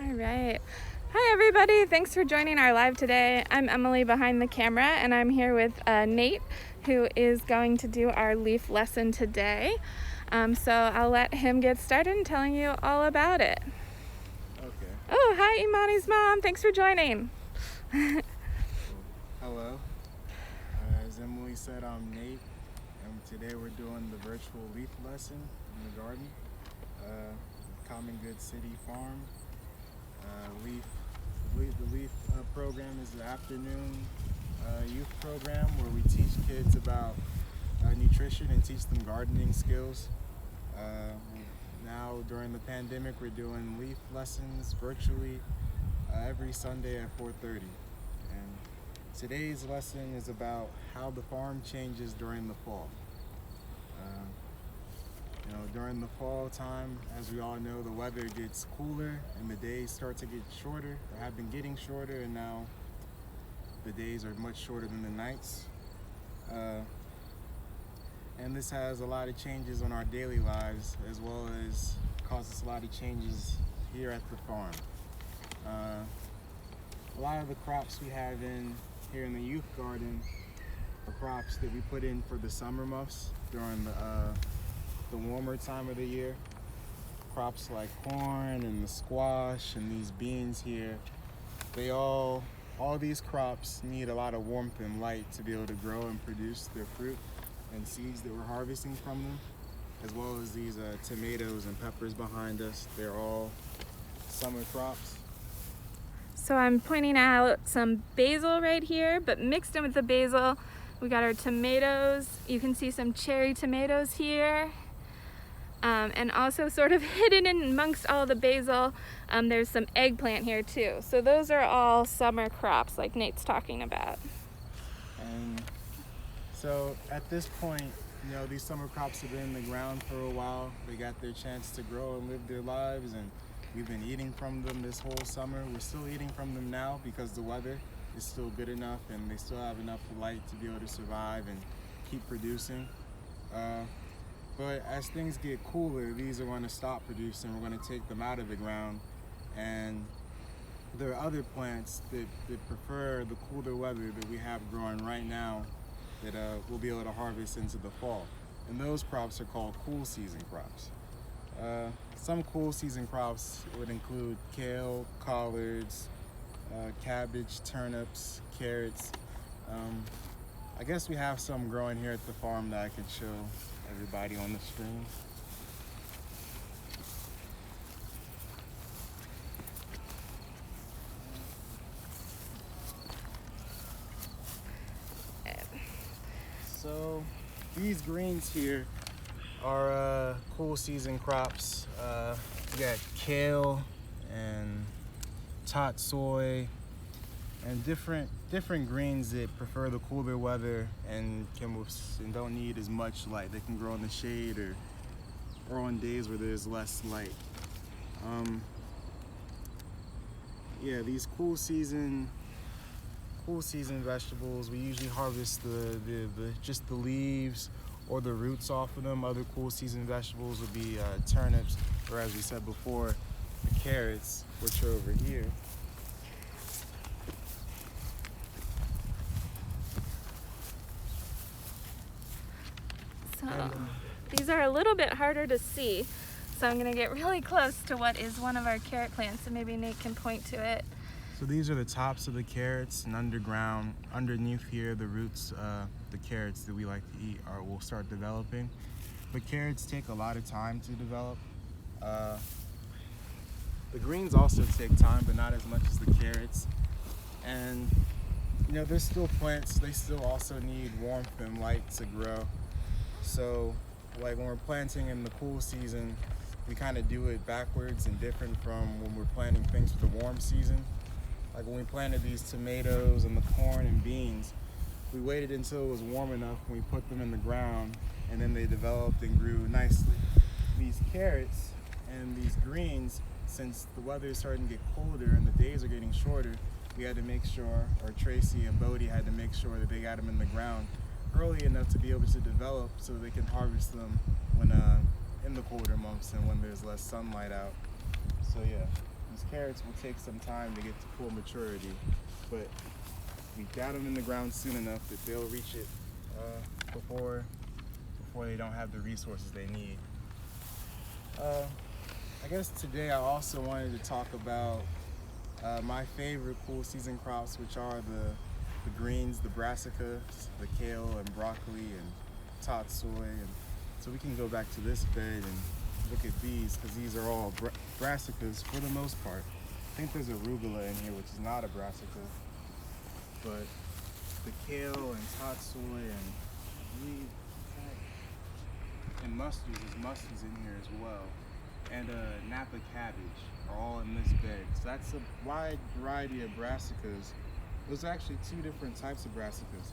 All right. Hi, everybody. Thanks for joining our live today. I'm Emily behind the camera, and I'm here with Nate, who is going to do our leaf lesson today. So I'll let him get started in telling you all about it. Okay. Oh, hi, Imani's mom. Thanks for joining. Hello. As Emily said, I'm Nate, and today we're doing the virtual leaf lesson in the garden. Common Good City Farm. The leaf program is the afternoon youth program where we teach kids about nutrition and teach them gardening skills. Now during the pandemic, we're doing leaf lessons virtually every Sunday at 4:30. And today's lesson is about how the farm changes during the fall. During the fall time, as we all know, the weather gets cooler and the days start to get shorter, or have been getting shorter, and now the days are much shorter than the nights. And this has a lot of changes on our daily lives, as well as causes a lot of changes here at the farm. A lot of the crops we have here in the youth garden are crops that we put in for the summer months during the warmer time of the year. Crops like corn and the squash and these beans here, all these crops need a lot of warmth and light to be able to grow and produce their fruit and seeds that we're harvesting from them, as well as these tomatoes and peppers behind us. They're all summer crops. So I'm pointing out some basil right here, but mixed in with the basil, we got our tomatoes. You can see some cherry tomatoes here. And also sort of hidden in amongst all the basil, there's some eggplant here too. So those are all summer crops like Nate's talking about. And so at this point, these summer crops have been in the ground for a while. They got their chance to grow and live their lives, and we've been eating from them this whole summer. We're still eating from them now because the weather is still good enough and they still have enough light to be able to survive and keep producing. But as things get cooler, these are going to stop producing. We're going to take them out of the ground. And there are other plants that prefer the cooler weather that we have growing right now that we'll be able to harvest into the fall. And those crops are called cool season crops. Some cool season crops would include kale, collards, cabbage, turnips, carrots. I guess we have some growing here at the farm that I could show everybody on the screen. So these greens here are cool season crops. We got kale and tot soy and different greens that prefer the cooler weather and don't need as much light. They can grow in the shade or on days where there's less light. These cool season vegetables, we usually harvest just the leaves or the roots off of them. Other cool season vegetables would be turnips, or as we said before, the carrots, which are over here. So these are a little bit harder to see. So I'm gonna get really close to what is one of our carrot plants, and maybe Nate can point to it. So these are the tops of the carrots, and underneath here, the roots, the carrots that we like to eat will start developing. But carrots take a lot of time to develop. The greens also take time, but not as much as the carrots. And they're still plants. They still also need warmth and light to grow. So like when we're planting in the cool season, we kind of do it backwards and different from when we're planting things for the warm season. Like when we planted these tomatoes and the corn and beans, we waited until it was warm enough when we put them in the ground, and then they developed and grew nicely. These carrots and these greens, since the weather is starting to get colder and the days are getting shorter, we had to make sure, or Tracy and Bodie had to make sure that they got them in the ground early enough to be able to develop so they can harvest them when in the colder months and when there's less sunlight out. So yeah. These carrots will take some time to get to full maturity, but we got them in the ground soon enough that they'll reach it before they don't have the resources they need. I guess today I also wanted to talk about my favorite cool season crops, which are the greens, the brassicas, the kale and broccoli and tot soy. And so we can go back to this bed and look at these, because these are all brassicas for the most part. I think there's arugula in here, which is not a brassica, but the kale and tot soy and mustards in here as well, and Napa cabbage are all in this bed. So that's a wide variety of brassicas. There's actually two different types of brassicas.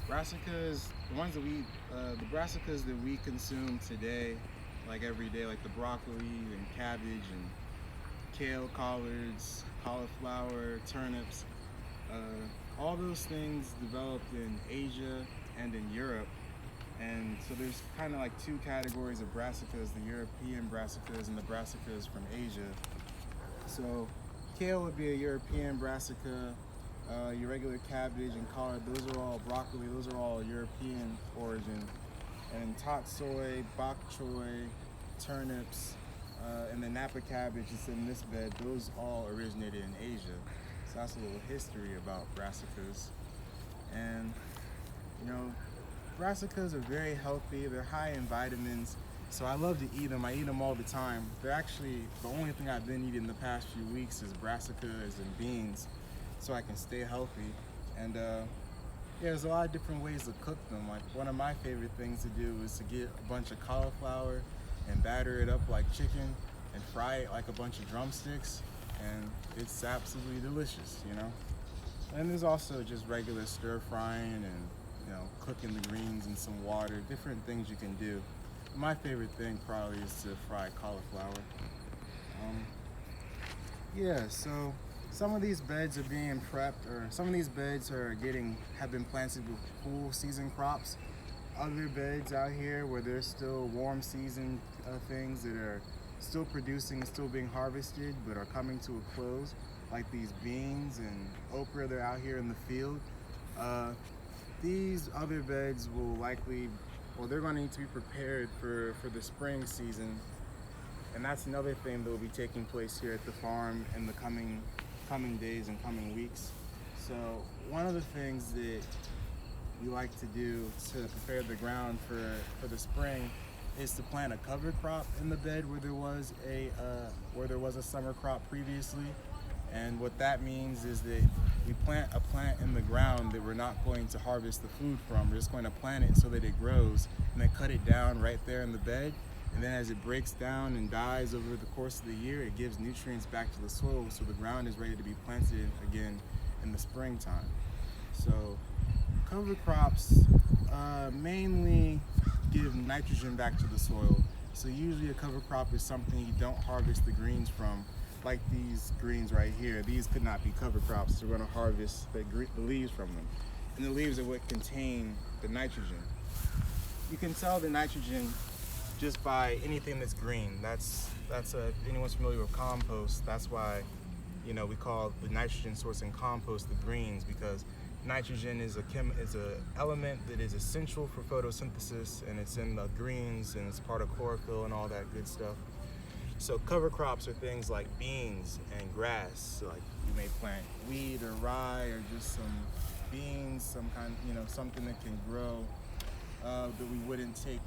Brassicas, the brassicas that we consume today, like every day, like the broccoli and cabbage and kale, collards, cauliflower, turnips, all those things developed in Asia and in Europe. And so there's kind of like two categories of brassicas, the European brassicas and the brassicas from Asia. So kale would be a European brassica, your regular cabbage and collard, those are all broccoli, those are all European origin. And tot soy, bok choy, turnips, and the Napa cabbage is in this bed, those all originated in Asia. So that's a little history about brassicas. And you know, brassicas are very healthy, they're high in vitamins, so I love to eat them. I eat them all the time. They're actually, the only thing I've been eating the past few weeks is brassicas and beans, so I can stay healthy. And yeah, there's a lot of different ways to cook them. Like one of my favorite things to do is to get a bunch of cauliflower and batter it up like chicken and fry it like a bunch of drumsticks, and it's absolutely delicious, you know? And there's also just regular stir frying and, you know, cooking the greens in some water, different things you can do. My favorite thing probably is to fry cauliflower. Yeah, so some of these beds are being prepped, or some of these beds have been planted with cool season crops. Other beds out here where there's still warm season things that are still producing, still being harvested, but are coming to a close, like these beans and okra, they're out here in the field. These other beds will likely, they're going to need to be prepared for the spring season, and that's another thing that will be taking place here at the farm in the coming days and coming weeks. So one of the things that we like to do to prepare the ground for the spring is to plant a cover crop in the bed where there was a summer crop previously. And what that means is that we plant a plant in the ground that we're not going to harvest the food from. We're just going to plant it so that it grows, and then cut it down right there in the bed. And then as it breaks down and dies over the course of the year, it gives nutrients back to the soil, so the ground is ready to be planted again in the springtime. So cover crops mainly give nitrogen back to the soil. So usually a cover crop is something you don't harvest the greens from, like these greens right here. These could not be cover crops. We're going to harvest the leaves from them. And the leaves are what contain the nitrogen. You can tell the nitrogen just by anything that's green. That's anyone's familiar with compost. That's why, you know, we call the nitrogen source in compost the greens, because nitrogen is a element that is essential for photosynthesis, and it's in the greens, and it's part of chlorophyll and all that good stuff. So cover crops are things like beans and grass. So like you may plant wheat or rye or just some beans, some kind, you know, something that can grow that we wouldn't take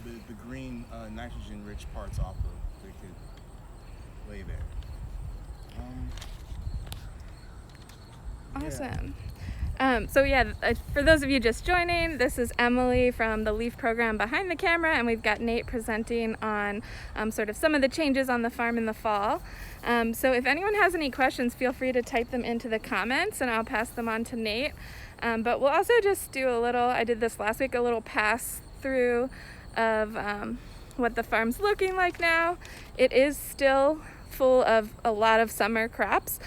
the green nitrogen-rich parts off of. They could lay there. Awesome. So yeah, for those of you just joining, this is Emily from the LEAF program behind the camera, and we've got Nate presenting on sort of some of the changes on the farm in the fall. So if anyone has any questions, feel free to type them into the comments and I'll pass them on to Nate. But we'll also just do I did this last week, a little pass through of what the farm's looking like now. It is still full of a lot of summer crops.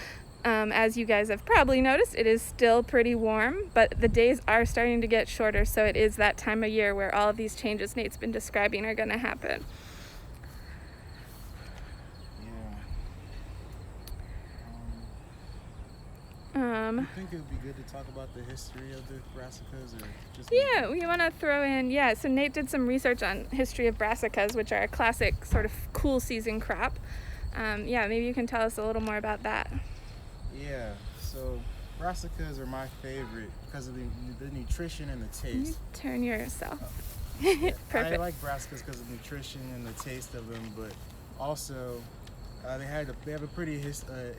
As you guys have probably noticed, it is still pretty warm, but the days are starting to get shorter, so it is that time of year where all of these changes Nate's been describing are going to happen. You think it would be good to talk about the history of the brassicas, or just? Yeah, we want to throw in, so Nate did some research on history of brassicas, which are a classic sort of cool season crop. Maybe you can tell us a little more about that. Yeah, so brassicas are my favorite because of the nutrition and the taste. You turn yourself. I Perfect. like brassicas because of the nutrition and the taste of them, but also they have a pretty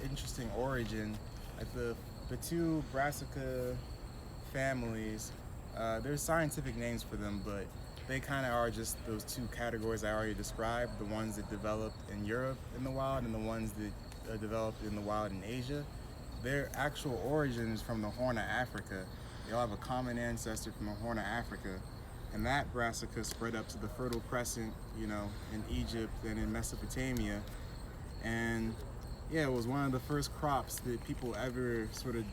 interesting origin. Like the two brassica families, there's scientific names for them, but they kind of are just those two categories I already described, the ones that developed in Europe in the wild and the ones that developed in the wild in Asia. Their actual origin is from the Horn of Africa. They all have a common ancestor from the Horn of Africa, and that brassica spread up to the Fertile Crescent, in Egypt and in Mesopotamia. And yeah, it was one of the first crops that people ever sort of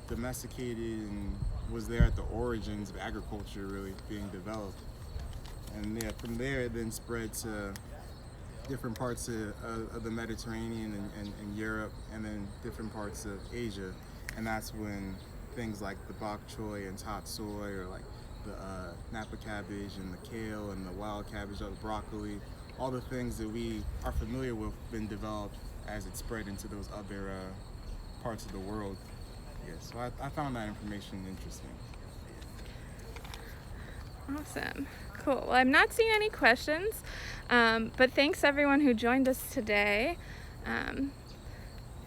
domesticated, and was there at the origins of agriculture really being developed. And from there it then spread to different parts of the Mediterranean and Europe, and then different parts of Asia. And that's when things like the bok choy and top soy, or like the napa cabbage and the kale and the wild cabbage or the broccoli, all the things that we are familiar with, been developed as it spread into those other parts of the world. Yeah, so I found that information interesting. Awesome. Cool. Well, I'm not seeing any questions, but thanks everyone who joined us today.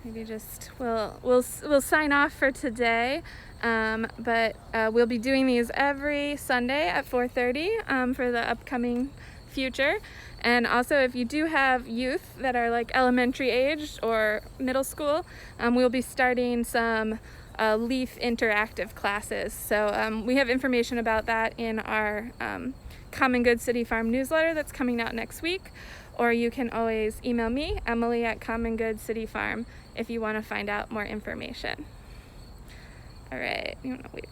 Maybe just we'll sign off for today, but we'll be doing these every Sunday at 4:30 for the upcoming future. And also, if you do have youth that are like elementary aged or middle school, we'll be starting some leaf interactive classes. So we have information about that in our Common Good City Farm newsletter that's coming out next week, or you can always email me, Emily at Common Good City Farm, if you want to find out more information. All right, you want to wait?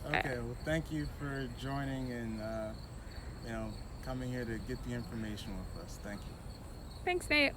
Okay, well, thank you for joining and coming here to get the information with us. Thank you. Thanks, Nate.